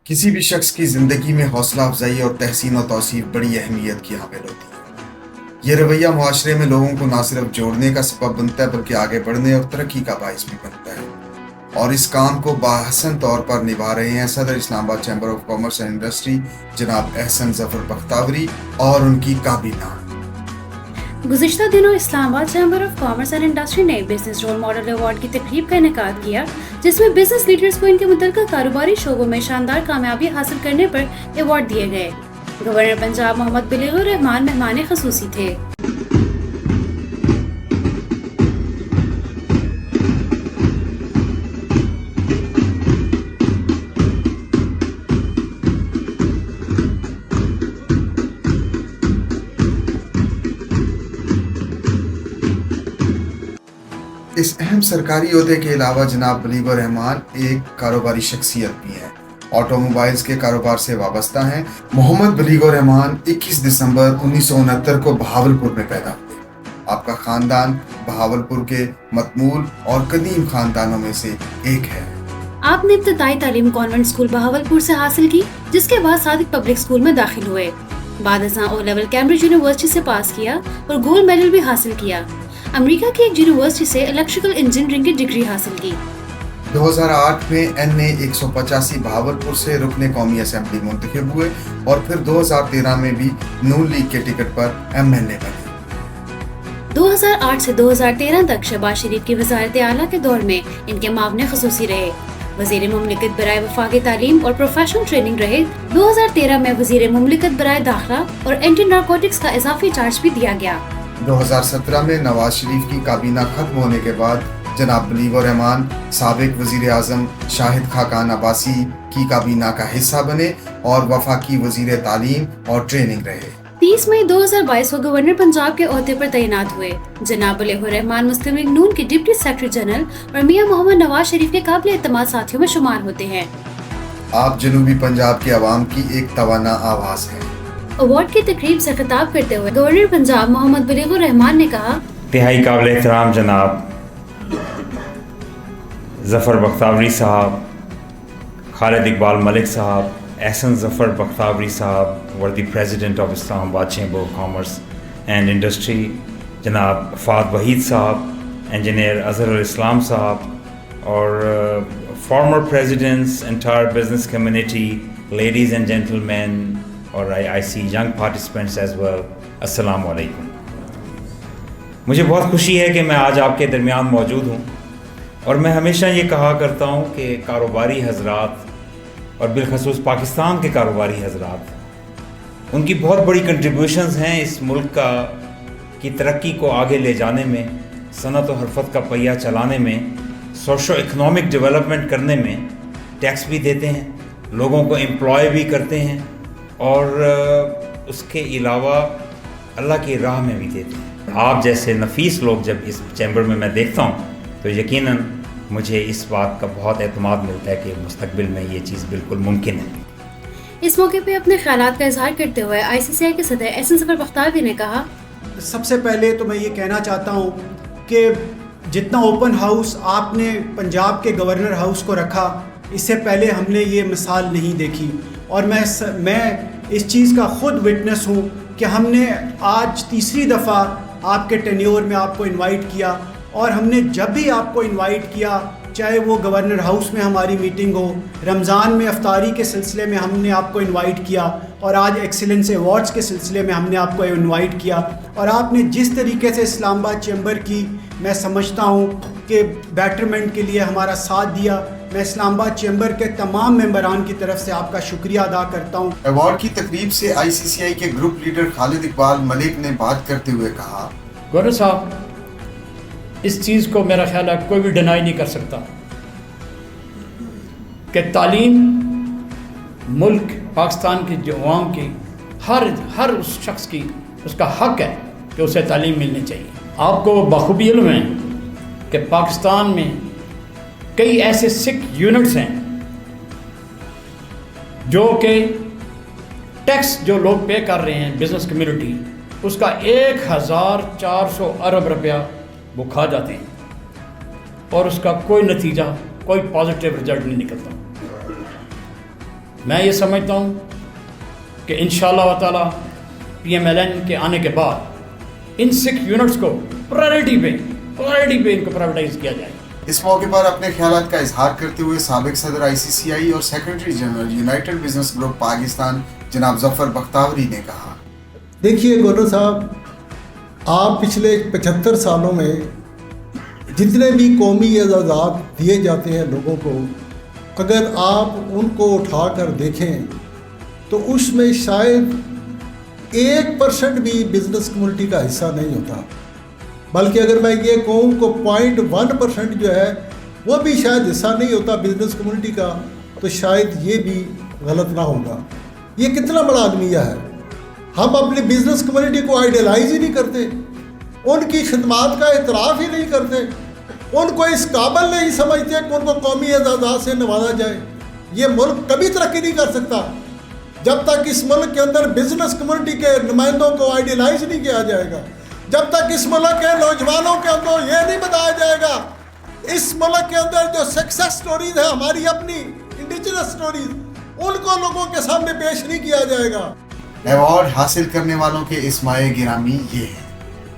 किसी भी शख्स की ज़िंदगी में हौसला अफजाई और तहसीन और तौसीफ बड़ी अहमियत की हामिल होती है। ये रवैया मुआशरे में लोगों को ना सिर्फ जोड़ने का सबब बनता है बल्कि आगे बढ़ने और तरक्की का बाइस भी बनता है। और इस काम को बाहसन तौर पर निभा रहे हैं सदर Islamabad chamber of commerce and industry जनाब एहसन जफर बख्तावरी और उनकी काबीना। गुज़िश्ता दिनों Islamabad chamber of commerce and industry ने बिजनेस रोल मॉडल अवार्ड की तकरीब का इनेकाद किया, जिसमें बिजनेस लीडर्स को इनके मुतल्लिका कारोबारी शोबों में शानदार कामयाबी हासिल करने पर अवार्ड दिए गए। गवर्नर पंजाब मोहम्मद बलीगुर रहमान मेहमान ख़ुसूसी थे। इस अहम सरकारी ओहदे के अलावा जनाब बलीगुर रहमान एक कारोबारी शख्सियत भी हैं। ऑटोमोबाइल्स के कारोबार से वाबस्ता हैं। मोहम्मद बलीगुर रहमान 21 दिसंबर 1969 को बहावलपुर में पैदा हुए। आपका खानदान बहावलपुर के मतमूल और कदीम खानदानों में से एक है। आपने इब्तदाई तालीम कॉन्वेंट स्कूल बहावलपुर से हासिल की, जिसके बाद सादिक पब्लिक स्कूल में दाखिल हुए। बाद ओ लेवल कैम्ब्रिज यूनिवर्सिटी से पास किया और गोल्ड मेडल भी हासिल किया। अमेरिका की एक यूनिवर्सिटी से इलेक्ट्रिकल इंजीनियरिंग की डिग्री हासिल की। 2008 में NA 185 बहावलपुर से रुकने कौमी असेंबली मुंतखब हुए और फिर 2013 में भी नून लीग के टिकट पर MLA बने। 2008 से 2013 तक शहबाज शरीफ की वज़ारत आला के दौर में इनके मामले ख़ुसूसी रहे। वज़ीर मुमलिकत बराए वफाकी तालीम और प्रोफेशनल ट्रेनिंग रहे। 2013 में वज़ीर मुमलिकत बराए दाखिला और एंटी नारकोटिक्स का इजाफी चार्ज भी दिया गया। 2017 में नवाज शरीफ की काबीना खत्म होने के बाद जनाब बलीगुर रहमान साबिक वजीर आजम शाहिद खाकान अब्बासी की काबीना का हिस्सा बने और वफाकी वजीर तालीम और ट्रेनिंग रहे। 30 मई 2022 को गवर्नर पंजाब के ओहदे पर तैनात हुए। जनाब बलीगुर रहमान मुस्लिम लीग नून के डिप्टी सेक्रेटरी जनरल और मियां मोहम्मद नवाज शरीफ के काबिल एतमाद साथियों में शुमार होते हैं। आप जनूबी पंजाब के अवाम की एक तवाना आवाज है। अवार्ड की तकरीब से खिताब करते हुए गवर्नर पंजाब मोहम्मद बलीगुर रहमान ने कहा, इंतहाई काबिल एहतराम जनाब ज़फ़र बख्तावरी साहब, खालिद इकबाल मलिक साहब, Ehsan Zafar Bakhtawari sahab were the president of Islamabad chamber of commerce and industry, जनाब फ़ाद वहीद साहब, इंजीनियर अज़हरुल इस्लाम साहब और former presidents, entire business community, ladies and gentleman और I see young participants as well, अस्सलामु अलैकुम। मुझे बहुत खुशी है कि मैं आज आपके दरमियान मौजूद हूँ और मैं हमेशा ये कहा करता हूँ कि कारोबारी हजरात और बिलखसूस पाकिस्तान के कारोबारी हजरात, उनकी बहुत बड़ी कंट्रीब्यूशंस हैं इस मुल्क की तरक्की को आगे ले जाने में, सनत और हरफत का पहिया चलाने में, सोशो इकनॉमिक डेवलपमेंट करने में। टैक्स भी देते हैं, लोगों को एम्प्लॉय भी करते हैं और उसके अलावा अल्लाह की राह में भी देते हैं। आप जैसे नफीस लोग जब इस चैम्बर में मैं देखता हूँ तो यकीनन मुझे इस बात का बहुत एतमाद मिलता है कि मुस्तकबिल में ये चीज़ बिल्कुल मुमकिन है। इस मौके पे अपने ख्यालात का इजहार करते हुए ICCI के सदर एहसन ज़फ़र बख्तावरी ने कहा, सबसे पहले तो मैं ये कहना चाहता हूँ कि जितना ओपन हाउस आपने पंजाब के गवर्नर हाउस को रखा, इससे पहले हमने ये मिसाल नहीं देखी। और मैं इस चीज़ का ख़ुद विटनेस हूँ कि हमने आज तीसरी दफ़ा आपके टेन्योर में आपको इनवाइट किया और हमने जब भी आपको इनवाइट किया, चाहे वो गवर्नर हाउस में हमारी मीटिंग हो, रमज़ान में अफ्तारी के सिलसिले में हमने आपको इनवाइट किया और आज एक्सीलेंस अवार्ड्स के सिलसिले में हमने आपको इनवाइट किया। और आपने जिस तरीके से इस्लामाबाद चैम्बर की, मैं समझता हूँ कि बेटरमेंट के लिए हमारा साथ दिया, मैं इस्लामाबाद चैम्बर के तमाम मेंबरान की तरफ से आपका शुक्रिया अदा करता हूँ। अवार्ड की तकरीब से ICCI के ग्रुप लीडर खालिद इकबाल मलिक ने बात करते हुए कहा, गवर्नर साहब, इस चीज़ को मेरा ख्याल है कोई भी डिनाई नहीं कर सकता कि तालीम मुल्क पाकिस्तान की जो अवाम की हर उस शख्स की उसका हक है कि उसे तालीम मिलनी चाहिए। आपको बखूबी इल्म है कि पाकिस्तान में कई ऐसे सिख यूनिट्स हैं जो कि टैक्स जो लोग पे कर रहे हैं, बिज़नेस कम्युनिटी, उसका 1400 अरब रुपया वो खा जाते हैं और उसका कोई नतीजा, कोई पॉजिटिव रिजल्ट नहीं निकलता। मैं ये समझता हूँ कि इंशाअल्लाह ताला PMLN के आने के बाद इन 6 यूनिट्स को प्रायोरिटी पे इनको प्राइवेटाइज किया जाए। इस मौके पर अपने ख्यालात का इजहार करते हुए साबिक सदर ICCI और secretary general United business group Pakistan जनाब जफर बख्तावरी ने कहा, देखिए गवर्नर साहब, आप पिछले 75 सालों में जितने भी कौमी एजाज़ात दिए जाते हैं लोगों को, अगर आप उनको उठा कर देखें तो उसमें शायद 1% भी बिज़नेस कम्युनिटी का हिस्सा नहीं होता, बल्कि अगर मैं ये कहूँ को 0.1% जो है वो भी शायद हिस्सा नहीं होता बिज़नेस कम्युनिटी का, तो शायद ये भी गलत ना होगा। ये कितना बड़ा अलमिया है। हम अपनी बिज़नेस कम्युनिटी को आइडियलाइज ही नहीं करते, उनकी खिदमात का एतराफ़ ही नहीं करते, उनको इस काबिल नहीं समझते कि उनको कौमी एजाज़ात से नवाजा जाए। ये मुल्क कभी तरक्की नहीं कर सकता जब तक इस मुल्क के अंदर बिजनेस कम्युनिटी के नुमाइंदों को आइडियलाइज नहीं किया जाएगा, जब तक इस मुल्क के नौजवानों के अंदर ये नहीं बताया जाएगा, इस मुल्क के अंदर जो सक्सेस स्टोरीज है हमारी अपनी इंडिजिनस स्टोरीज, उनको लोगों के सामने पेश नहीं किया जाएगा। अवार्ड हासिल करने वालों के इस्माए गिरामी ये हैं: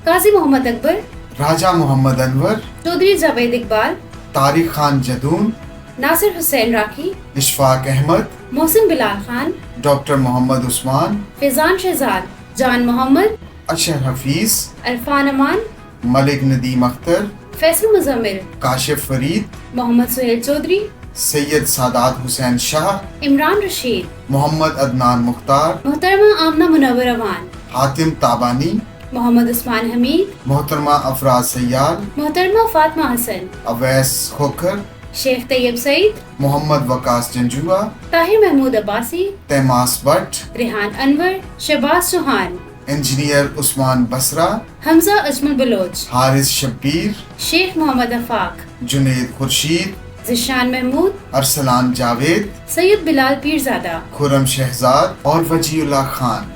काजी मोहम्मद अकबर, राजा मोहम्मद अनवर, चौधरी जावेद इकबाल, तारिक खान जदून, नासिर हुसैन राखी, इशफाक अहमद, मोहसिन बिलाल खान, डॉक्टर मोहम्मद उस्मान, फैजान शहजाद, जान मोहम्मद, अशर हफीज, अरफान अमान, मलिक नदीम अख्तर, फैसल मुजम्मिल, काशिफ फरीद, मोहम्मद सुहेल चौधरी, सैयद सादात हुसैन शाह, इमरान रशीद, मोहम्मद अदनान मुख्तार, मोहतरमा आमना मुनव्वर अमान, हातिम ताबानी, मोहम्मद उस्मान हमीद, मोहतरमा अफराज सैयाद, मोहतरमा फातिमा हसन, अवैस खोखर, शेख तैयब सईद, मोहम्मद वकास जंजुआ, ताहिर महमूद अब्बासी, तैमास भट्ट, रेहान अनवर, शहबाज चौहान, इंजीनियर उस्मान बसरा, हमजा अजमल बलोच, हारिस शब्बीर, शेख मोहम्मद अफाक, जुनेद खुर्शीद, जिशान महमूद, अरसलान जावेद, सैयद बिलाल पीरजादा, खुरम शहजाद और वजीउल्लाह खान